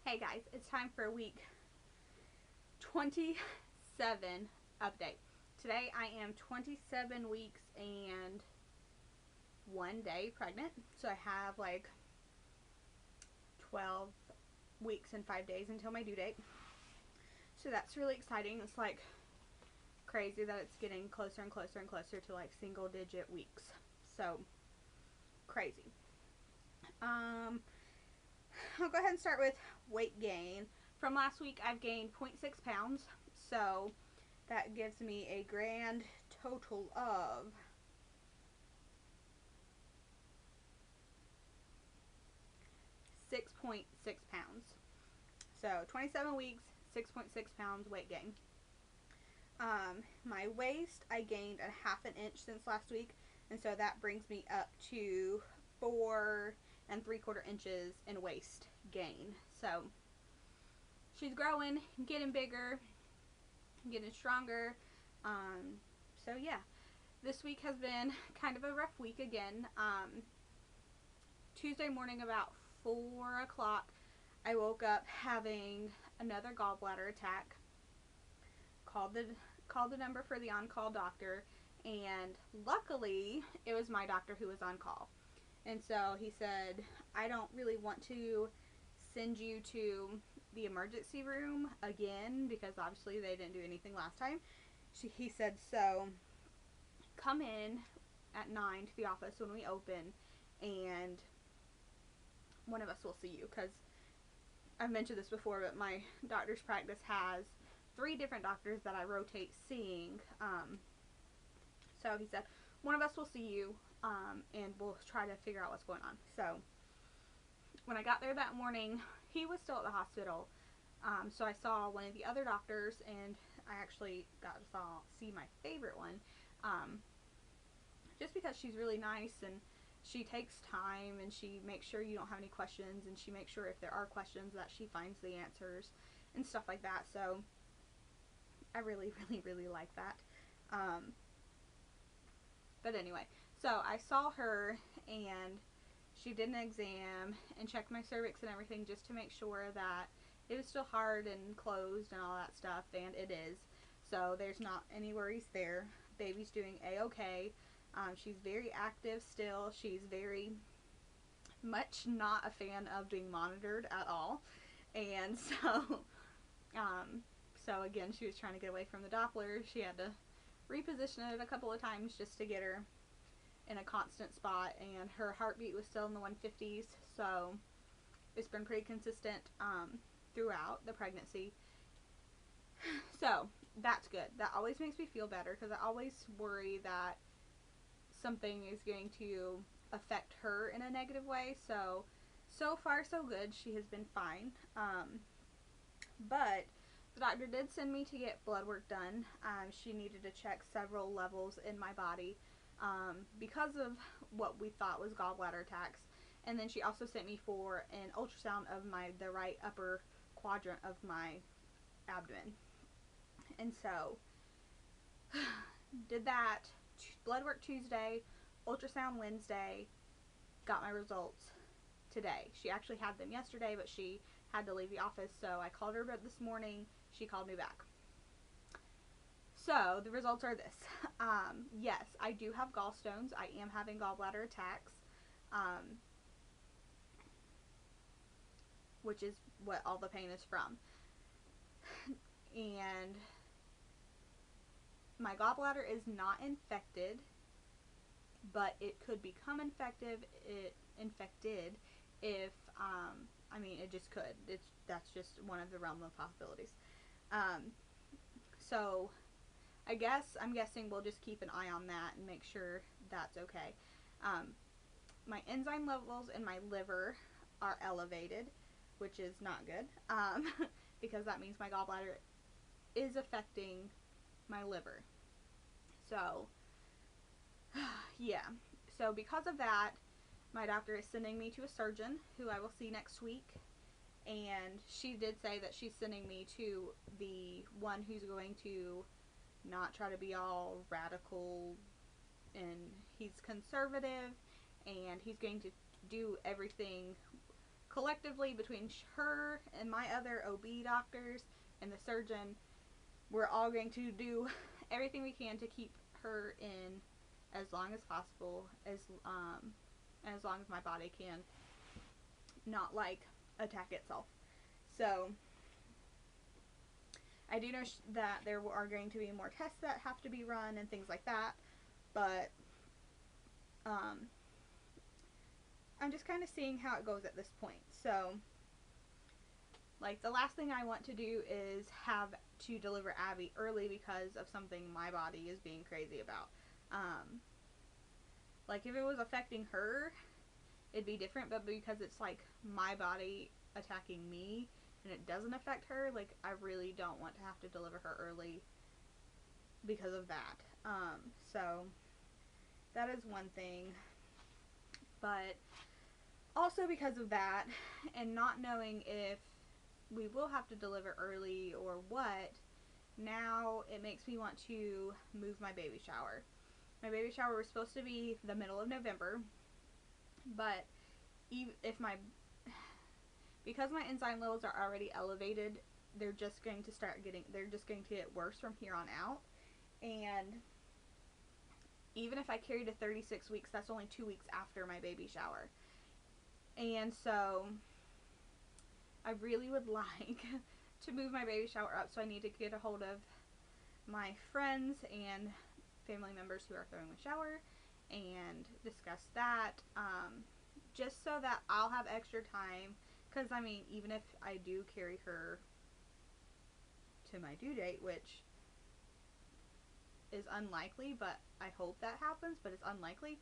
Hey guys, it's time for week 27 update. Today I am 27 weeks and 1 day pregnant. So I have like 12 weeks and 5 days until my due date. So that's really exciting. It's like crazy that it's getting closer and closer and closer to like single digit weeks. So crazy. I'll go ahead and start with weight gain. From last week, I've gained 0.6 pounds, so that gives me a grand total of 6.6 pounds. So 27 weeks, 6.6 pounds weight gain. My waist, I gained a half an inch since last week, and so that brings me up to 4 3/4 inches in waist gain. So she's growing, getting bigger, getting stronger. So yeah, this week has been kind of a rough week again. Tuesday morning about 4 o'clock, I woke up having another gallbladder attack. Called the number for the on-call doctor, and luckily it was my doctor who was on call. And so he said, I don't really want to send you to the emergency room again because obviously they didn't do anything last time. He said, so come in at 9 to the office when we open and one of us will see you, because I've mentioned this before, but my doctor's practice has 3 different doctors that I rotate seeing. So he said, one of us will see you, and we'll try to figure out what's going on. So when I got there that morning, he was still at the hospital. So I saw one of the other doctors, and I actually got to see my favorite one, just because she's really nice, and she takes time, and she makes sure you don't have any questions, and she makes sure if there are questions that she finds the answers and stuff like that. So I really like that. But anyway, so I saw her, and she did an exam and checked my cervix and everything just to make sure that it was still hard and closed and all that stuff, and it is. So there's not any worries there. Baby's doing a-okay. She's very active still. She's very much not a fan of being monitored at all. And so again, she was trying to get away from the Doppler. She had to reposition it a couple of times just to get her in a constant spot, and her heartbeat was still in the 150s, so it's been pretty consistent throughout the pregnancy. So that's good. That always makes me feel better, because I always worry that something is going to affect her in a negative way. So far so good. She has been fine. But the doctor did send me to get blood work done. She needed to check several levels in my body because of what we thought was gallbladder attacks. And then she also sent me for an ultrasound of the right upper quadrant of my abdomen. And so did that, blood work Tuesday, ultrasound Wednesday, got my results today. She actually had them yesterday, but she had to leave the office, so I called her this morning. She called me back. So the results are this. Yes, I do have gallstones. I am having gallbladder attacks, which is what all the pain is from. And my gallbladder is not infected, but it could become infected if I mean, it just could. That's just one of the realm of possibilities. So I'm guessing we'll just keep an eye on that and make sure that's okay. My enzyme levels in my liver are elevated, which is not good, because that means my gallbladder is affecting my liver. So yeah, so because of that, my doctor is sending me to a surgeon who I will see next week, and she did say that she's sending me to the one who's going to not try to be all radical, and he's conservative, and he's going to do everything collectively, between her and my other OB doctors and the surgeon, we're all going to do everything we can to keep her in as long as possible, as long as my body can not like attack itself. So I do know that there are going to be more tests that have to be run and things like that, but I'm just kind of seeing how it goes at this point. So, like, the last thing I want to do is have to deliver Abby early because of something my body is being crazy about. Like, if it was affecting her, it'd be different, but because it's, like, my body attacking me and it doesn't affect her, like, I really don't want to have to deliver her early because of that. So, that is one thing. But also because of that, and not knowing if we will have to deliver early or what, now it makes me want to move my baby shower. My baby shower was supposed to be the middle of November, but because my enzyme levels are already elevated, they're just going to get worse from here on out. And even if I carry to 36 weeks, that's only 2 weeks after my baby shower. And so I really would like to move my baby shower up, so I need to get a hold of my friends and family members who are throwing the shower and discuss that, just so that I'll have extra time, because I mean, even if I do carry her to my due date, which is unlikely, but I hope that happens, but it's unlikely,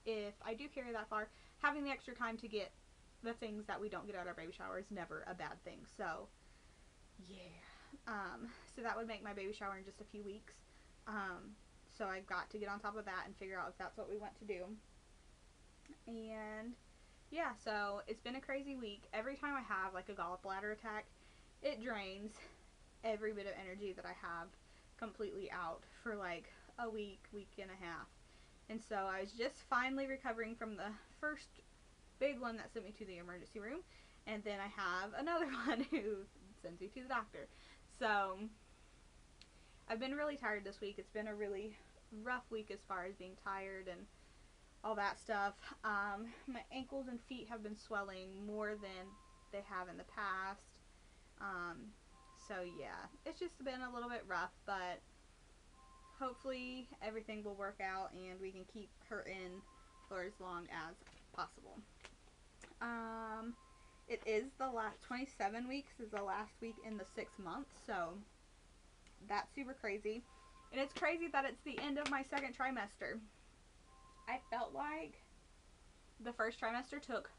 if I do carry that far, having the extra time to get the things that we don't get at our baby shower is never a bad thing. So yeah, so that would make my baby shower in just a few weeks. So I've got to get on top of that and figure out if that's what we want to do. And yeah, so it's been a crazy week. Every time I have like a gallbladder attack, it drains every bit of energy that I have completely out for like a week and a half. And so I was just finally recovering from the first big one that sent me to the emergency room, and then I have another one who sends me to the doctor. So I've been really tired this week. It's been a really rough week as far as being tired and all that stuff. My ankles and feet have been swelling more than they have in the past. So yeah, it's just been a little bit rough, but hopefully everything will work out and we can keep her in for as long as possible. It is the last 27 weeks is the last week in the 6 months, so that's super crazy. And it's crazy that it's the end of my second trimester. I felt like the first trimester took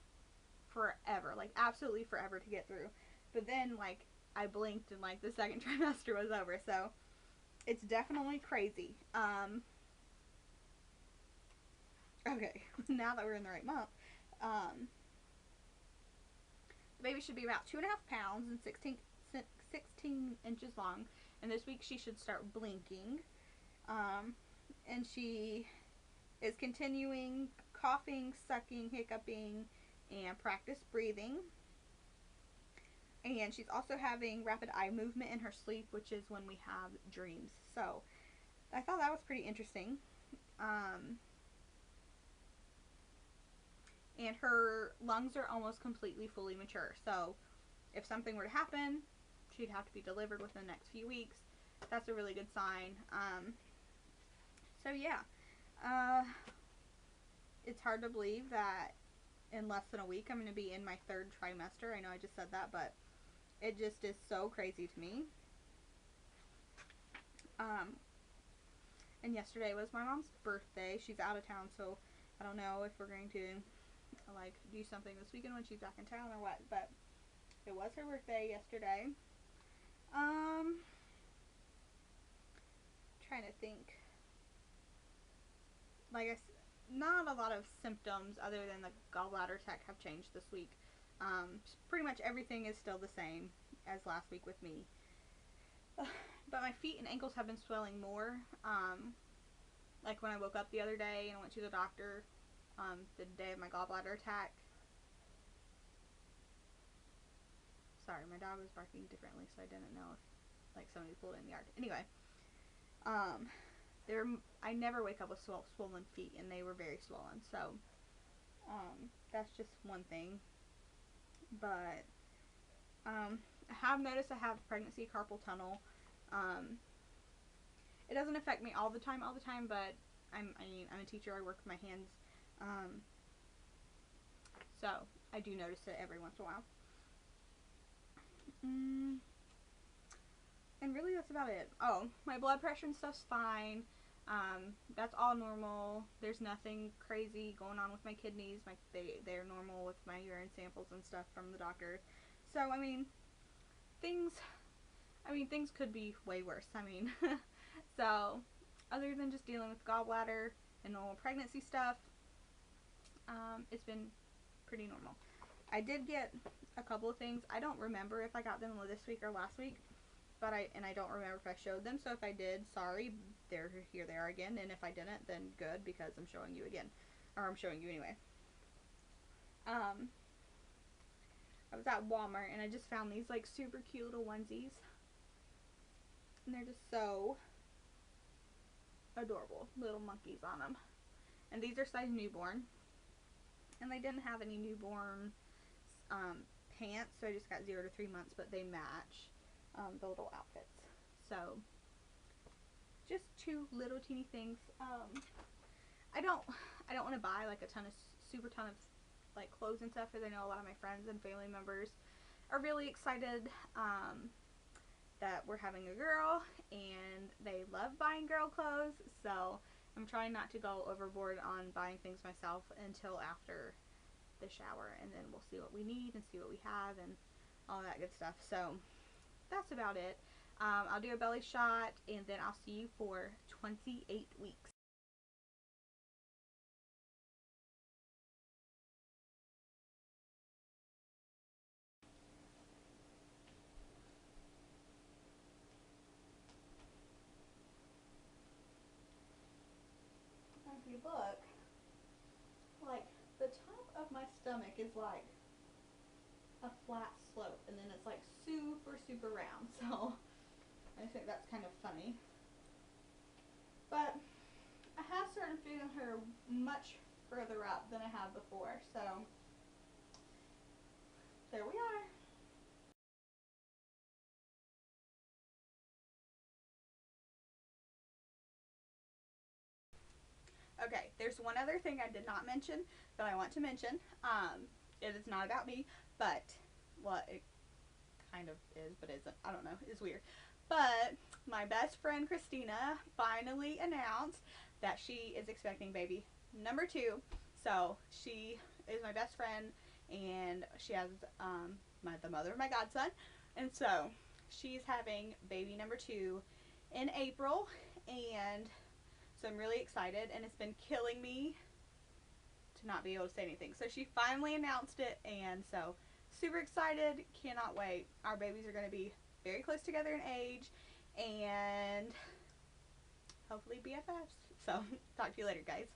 forever, like absolutely forever to get through. But then like I blinked and like the second trimester was over. So it's definitely crazy. Okay, now that we're in the right month, the baby should be about 2.5 pounds and 16 inches long. And this week she should start blinking. And she is continuing coughing, sucking, hiccuping, and practice breathing. And she's also having rapid eye movement in her sleep, which is when we have dreams. So I thought that was pretty interesting. And her lungs are almost completely fully mature. So if something were to happen, she'd have to be delivered within the next few weeks. That's a really good sign. So yeah, it's hard to believe that in less than a week I'm going to be in my 3rd trimester. I know I just said that, but it just is so crazy to me. And yesterday was my mom's birthday. She's out of town, so I don't know if we're going to like do something this weekend when she's back in town or what, but it was her birthday yesterday. Trying to think. Like I said, not a lot of symptoms other than the gallbladder attack have changed this week. Pretty much everything is still the same as last week with me. But my feet and ankles have been swelling more. Like when I woke up the other day and went to the doctor the day of my gallbladder attack, my dog was barking differently, so I didn't know if like somebody pulled in the yard. Anyway, I never wake up with swollen feet, and they were very swollen. So that's just one thing. But I have noticed I have pregnancy carpal tunnel. It doesn't affect me all the time, but I'm a teacher. I work with my hands, so I do notice it every once in a while. And really, that's about it. Oh, my blood pressure and stuff's fine. That's all normal. There's nothing crazy going on with my kidneys. They're normal with my urine samples and stuff from the doctor. So things could be way worse. So other than just dealing with gallbladder and normal pregnancy stuff, it's been pretty normal. I did get a couple of things. I don't remember if I got them this week or last week, but I don't remember if I showed them. So if I did, sorry, here they are again. And if I didn't, then good, because I'm showing you again, or I'm showing you anyway. I was at Walmart and I just found these like super cute little onesies, and they're just so adorable, little monkeys on them. And these are size newborn, and they didn't have any newborn pants, so I just got 0 to 3 months, but they match the little outfits. So just 2 little teeny things. I don't want to buy like a super ton of like clothes and stuff, because I know a lot of my friends and family members are really excited that we're having a girl, and they love buying girl clothes. So I'm trying not to go overboard on buying things myself until after the shower, and then we'll see what we need and see what we have and all that good stuff. So that's about it. I'll do a belly shot, and then I'll see you for 28 weeks. If you look, like, the top of my stomach is like a flat slope, and then it's like super round. So I think that's kind of funny. But I have started feeling her much further up than I have before. So there we are. Okay, there's one other thing I did not mention that I want to mention. It is not about me, but, well, it kind of is, but isn't. I don't know. It's weird. But my best friend Christina finally announced that she is expecting baby number 2. So she is my best friend, and she has the mother of my godson, and so she's having baby number 2 in April, and so I'm really excited, and it's been killing me to not be able to say anything. So she finally announced it, and so super excited, cannot wait. Our babies are going to be very close together in age, and hopefully BFFs. So talk to you later, guys.